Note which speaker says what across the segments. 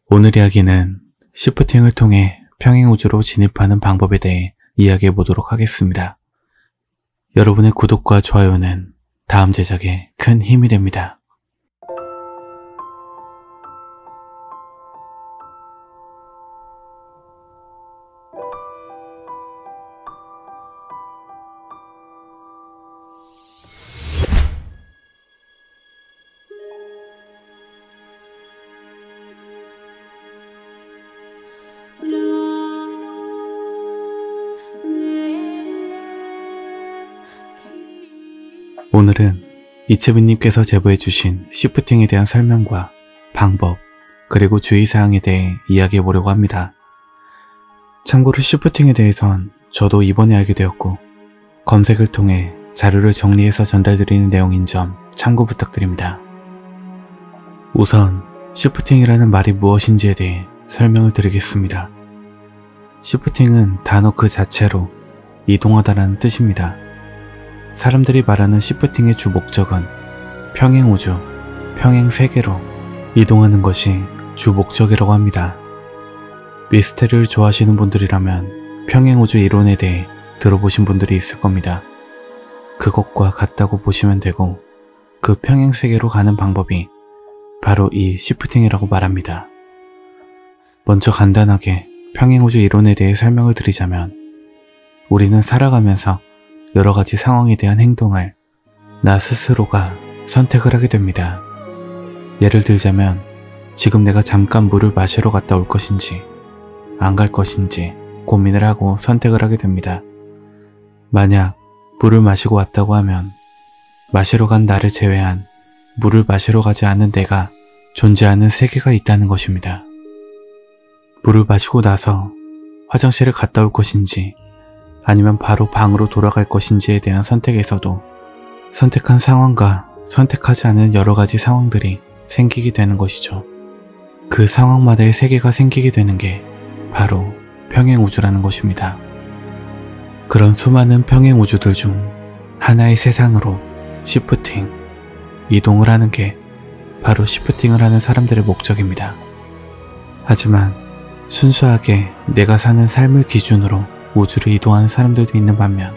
Speaker 1: 오늘 이야기는 시프팅을 통해 평행우주로 진입하는 방법에 대해 이야기해 보도록 하겠습니다. 여러분의 구독과 좋아요는 다음 제작에 큰 힘이 됩니다. 오늘은 이채빈님께서 제보해주신 시프팅에 대한 설명과 방법, 그리고 주의사항에 대해 이야기해 보려고 합니다. 참고로 시프팅에 대해선 저도 이번에 알게 되었고 검색을 통해 자료를 정리해서 전달드리는 내용인 점 참고 부탁드립니다. 우선 시프팅이라는 말이 무엇인지에 대해 설명을 드리겠습니다. 시프팅은 단어 그 자체로 이동하다라는 뜻입니다. 사람들이 말하는 시프팅의 주 목적은 평행우주, 평행세계로 이동하는 것이 주 목적이라고 합니다. 미스테리를 좋아하시는 분들이라면 평행우주 이론에 대해 들어보신 분들이 있을 겁니다. 그것과 같다고 보시면 되고 그 평행세계로 가는 방법이 바로 이 시프팅이라고 말합니다. 먼저 간단하게 평행우주 이론에 대해 설명을 드리자면 우리는 살아가면서 여러가지 상황에 대한 행동을 나 스스로가 선택을 하게 됩니다. 예를 들자면 지금 내가 잠깐 물을 마시러 갔다 올 것인지 안 갈 것인지 고민을 하고 선택을 하게 됩니다. 만약 물을 마시고 왔다고 하면 마시러 간 나를 제외한 물을 마시러 가지 않은 내가 존재하는 세계가 있다는 것입니다. 물을 마시고 나서 화장실을 갔다 올 것인지 아니면 바로 방으로 돌아갈 것인지에 대한 선택에서도 선택한 상황과 선택하지 않은 여러가지 상황들이 생기게 되는 것이죠. 그 상황마다의 세계가 생기게 되는 게 바로 평행우주라는 것입니다. 그런 수많은 평행우주들 중 하나의 세상으로 시프팅, 이동을 하는 게 바로 시프팅을 하는 사람들의 목적입니다. 하지만 순수하게 내가 사는 삶을 기준으로 우주를 이동하는 사람들도 있는 반면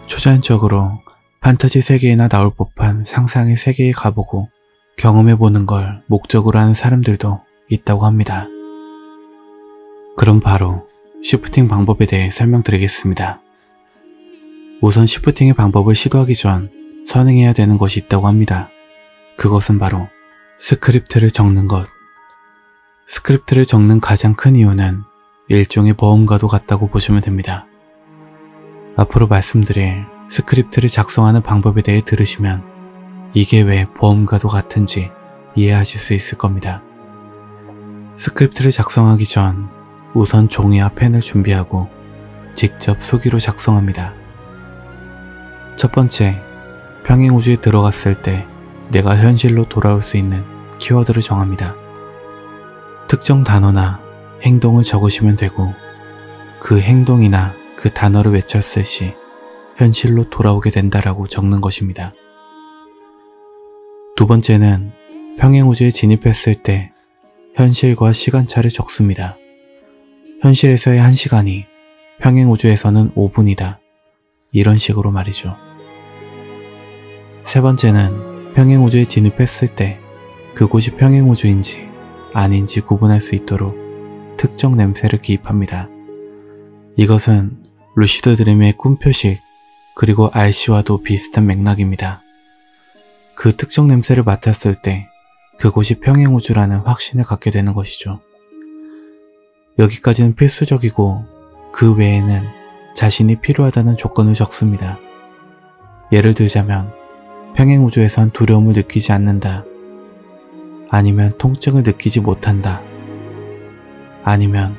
Speaker 1: 초자연적으로 판타지 세계에나 나올 법한 상상의 세계에 가보고 경험해보는 걸 목적으로 하는 사람들도 있다고 합니다. 그럼 바로 시프팅 방법에 대해 설명드리겠습니다. 우선 시프팅의 방법을 시도하기 전 선행해야 되는 것이 있다고 합니다. 그것은 바로 스크립트를 적는 것. 스크립트를 적는 가장 큰 이유는 일종의 보험과도 같다고 보시면 됩니다. 앞으로 말씀드릴 스크립트를 작성하는 방법에 대해 들으시면 이게 왜 보험과도 같은지 이해하실 수 있을 겁니다. 스크립트를 작성하기 전 우선 종이와 펜을 준비하고 직접 수기로 작성합니다. 첫 번째, 평행우주에 들어갔을 때 내가 현실로 돌아올 수 있는 키워드를 정합니다. 특정 단어나 행동을 적으시면 되고 그 행동이나 그 단어를 외쳤을 시 현실로 돌아오게 된다라고 적는 것입니다. 두 번째는 평행우주에 진입했을 때 현실과 시간차를 적습니다. 현실에서의 1시간이 평행우주에서는 5분이다. 이런 식으로 말이죠. 세 번째는 평행우주에 진입했을 때 그곳이 평행우주인지 아닌지 구분할 수 있도록 특정 냄새를 기입합니다. 이것은 루시드 드림의 꿈표식 그리고 RC와도 비슷한 맥락입니다. 그 특정 냄새를 맡았을 때 그곳이 평행우주라는 확신을 갖게 되는 것이죠. 여기까지는 필수적이고 그 외에는 자신이 필요하다는 조건을 적습니다. 예를 들자면 평행우주에선 두려움을 느끼지 않는다. 아니면 통증을 느끼지 못한다. 아니면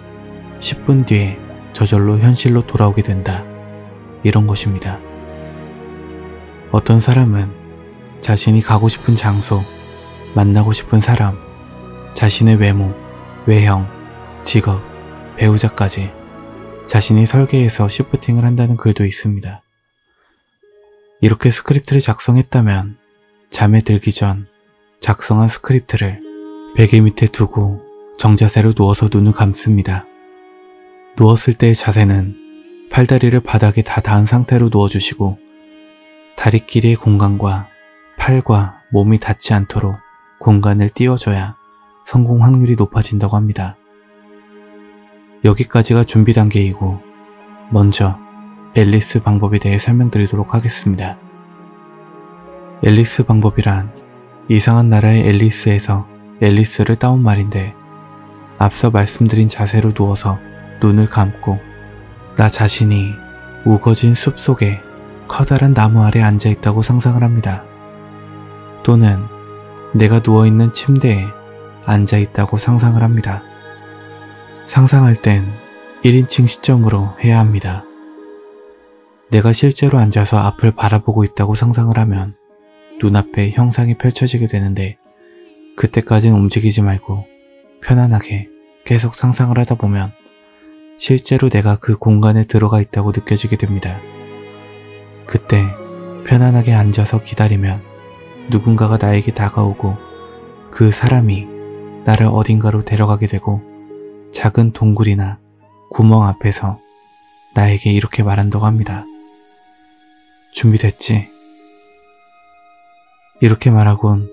Speaker 1: 10분 뒤에 저절로 현실로 돌아오게 된다. 이런 것입니다. 어떤 사람은 자신이 가고 싶은 장소, 만나고 싶은 사람, 자신의 외모, 외형, 직업, 배우자까지 자신이 설계해서 시프팅을 한다는 글도 있습니다. 이렇게 스크립트를 작성했다면 잠에 들기 전 작성한 스크립트를 베개 밑에 두고 정자세로 누워서 눈을 감습니다. 누웠을 때의 자세는 팔다리를 바닥에 다 닿은 상태로 누워주시고 다리 길이의 공간과 팔과 몸이 닿지 않도록 공간을 띄워줘야 성공 확률이 높아진다고 합니다. 여기까지가 준비 단계이고 먼저 앨리스 방법에 대해 설명드리도록 하겠습니다. 앨리스 방법이란 이상한 나라의 앨리스에서 앨리스를 따온 말인데 앞서 말씀드린 자세로 누워서 눈을 감고 나 자신이 우거진 숲속에 커다란 나무 아래 앉아있다고 상상을 합니다. 또는 내가 누워있는 침대에 앉아있다고 상상을 합니다. 상상할 땐 1인칭 시점으로 해야 합니다. 내가 실제로 앉아서 앞을 바라보고 있다고 상상을 하면 눈앞에 형상이 펼쳐지게 되는데 그때까지는 움직이지 말고 편안하게 계속 상상을 하다 보면 실제로 내가 그 공간에 들어가 있다고 느껴지게 됩니다. 그때 편안하게 앉아서 기다리면 누군가가 나에게 다가오고 그 사람이 나를 어딘가로 데려가게 되고 작은 동굴이나 구멍 앞에서 나에게 이렇게 말한다고 합니다. 준비됐지? 이렇게 말하곤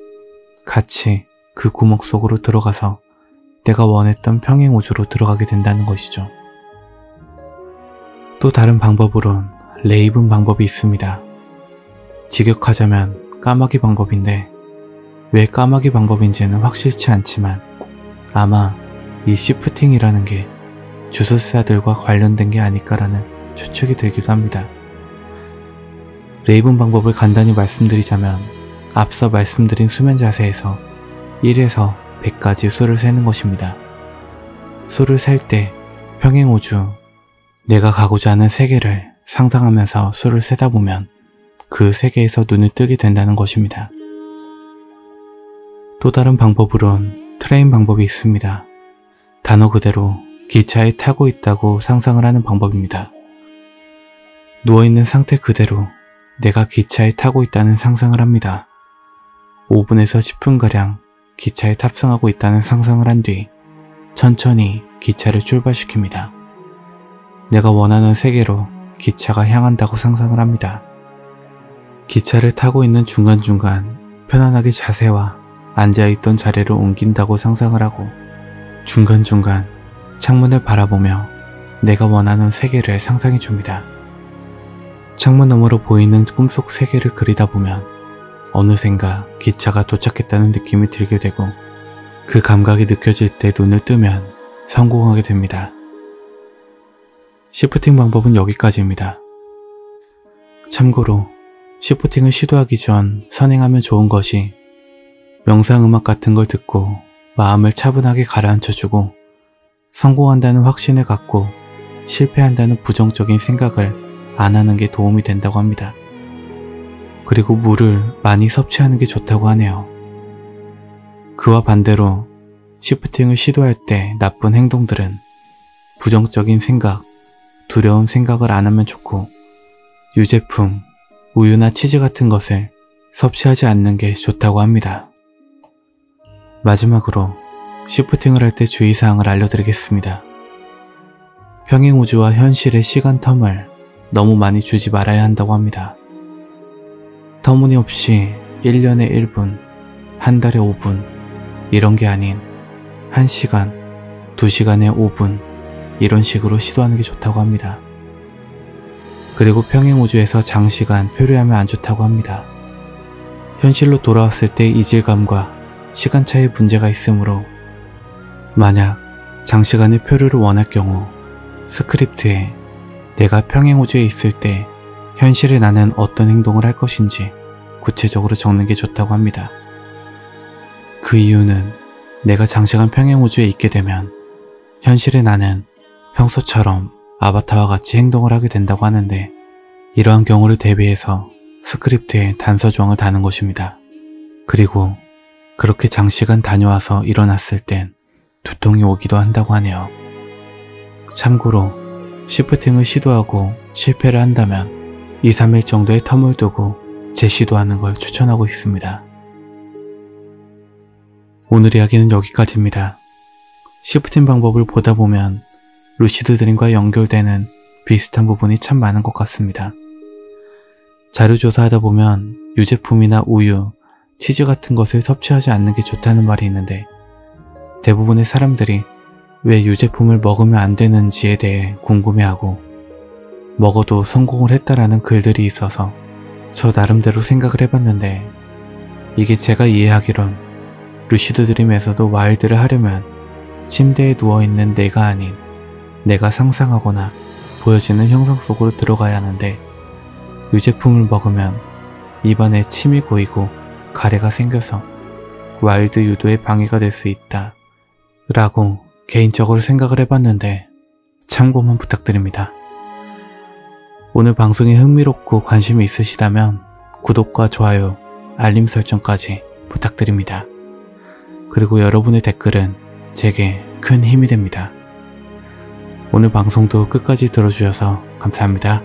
Speaker 1: 같이 그 구멍 속으로 들어가서 내가 원했던 평행우주로 들어가게 된다는 것이죠. 또 다른 방법으론 레이븐 방법이 있습니다. 직역하자면 까마귀 방법인데 왜 까마귀 방법인지는 확실치 않지만 아마 이 시프팅이라는 게 주술사들과 관련된 게 아닐까라는 추측이 들기도 합니다. 레이븐 방법을 간단히 말씀드리자면 앞서 말씀드린 수면 자세에서 1에서 100까지 수를 세는 것입니다. 수를 셀 때 평행우주, 내가 가고자 하는 세계를 상상하면서 수를 세다 보면 그 세계에서 눈을 뜨게 된다는 것입니다. 또 다른 방법으론 트레인 방법이 있습니다. 단어 그대로 기차에 타고 있다고 상상을 하는 방법입니다. 누워있는 상태 그대로 내가 기차에 타고 있다는 상상을 합니다. 5분에서 10분가량 기차에 탑승하고 있다는 상상을 한 뒤 천천히 기차를 출발시킵니다. 내가 원하는 세계로 기차가 향한다고 상상을 합니다. 기차를 타고 있는 중간중간 편안하게 자세와 앉아있던 자리를 옮긴다고 상상을 하고 중간중간 창문을 바라보며 내가 원하는 세계를 상상해 줍니다. 창문 너머로 보이는 꿈속 세계를 그리다 보면 어느샌가 기차가 도착했다는 느낌이 들게 되고 그 감각이 느껴질 때 눈을 뜨면 성공하게 됩니다. 시프팅 방법은 여기까지입니다. 참고로 시프팅을 시도하기 전 선행하면 좋은 것이 명상음악 같은 걸 듣고 마음을 차분하게 가라앉혀주고 성공한다는 확신을 갖고 실패한다는 부정적인 생각을 안 하는 게 도움이 된다고 합니다. 그리고 물을 많이 섭취하는 게 좋다고 하네요. 그와 반대로 시프팅을 시도할 때 나쁜 행동들은 부정적인 생각, 두려운 생각을 안 하면 좋고 유제품, 우유나 치즈 같은 것을 섭취하지 않는 게 좋다고 합니다. 마지막으로 시프팅을 할 때 주의사항을 알려드리겠습니다. 평행우주와 현실의 시간 텀을 너무 많이 주지 말아야 한다고 합니다. 터무니없이 1년에 1분, 한 달에 5분 이런 게 아닌 1시간, 2시간에 5분 이런 식으로 시도하는 게 좋다고 합니다. 그리고 평행우주에서 장시간 표류하면 안 좋다고 합니다. 현실로 돌아왔을 때 이질감과 시간차의 문제가 있으므로 만약 장시간의 표류를 원할 경우 스크립트에 내가 평행우주에 있을 때 현실에 나는 어떤 행동을 할 것인지 구체적으로 적는 게 좋다고 합니다. 그 이유는 내가 장시간 평행우주에 있게 되면 현실에 나는 평소처럼 아바타와 같이 행동을 하게 된다고 하는데 이러한 경우를 대비해서 스크립트에 단서 조항을 다는 것입니다. 그리고 그렇게 장시간 다녀와서 일어났을 땐 두통이 오기도 한다고 하네요. 참고로 시프팅을 시도하고 실패를 한다면 2, 3일 정도의 텀을 두고 재시도하는 걸 추천하고 있습니다. 오늘 이야기는 여기까지입니다. 시프팅 방법을 보다 보면 루시드 드림과 연결되는 비슷한 부분이 참 많은 것 같습니다. 자료 조사하다 보면 유제품이나 우유, 치즈 같은 것을 섭취하지 않는 게 좋다는 말이 있는데 대부분의 사람들이 왜 유제품을 먹으면 안 되는지에 대해 궁금해하고 먹어도 성공을 했다라는 글들이 있어서 저 나름대로 생각을 해봤는데 이게 제가 이해하기론 루시드 드림에서도 와일드를 하려면 침대에 누워있는 내가 아닌 내가 상상하거나 보여지는 형상 속으로 들어가야 하는데 유제품을 먹으면 입안에 침이 고이고 가래가 생겨서 와일드 유도에 방해가 될 수 있다 라고 개인적으로 생각을 해봤는데 참고만 부탁드립니다. 오늘 방송이 흥미롭고 관심이 있으시다면 구독과 좋아요, 알림 설정까지 부탁드립니다. 그리고 여러분의 댓글은 제게 큰 힘이 됩니다. 오늘 방송도 끝까지 들어주셔서 감사합니다.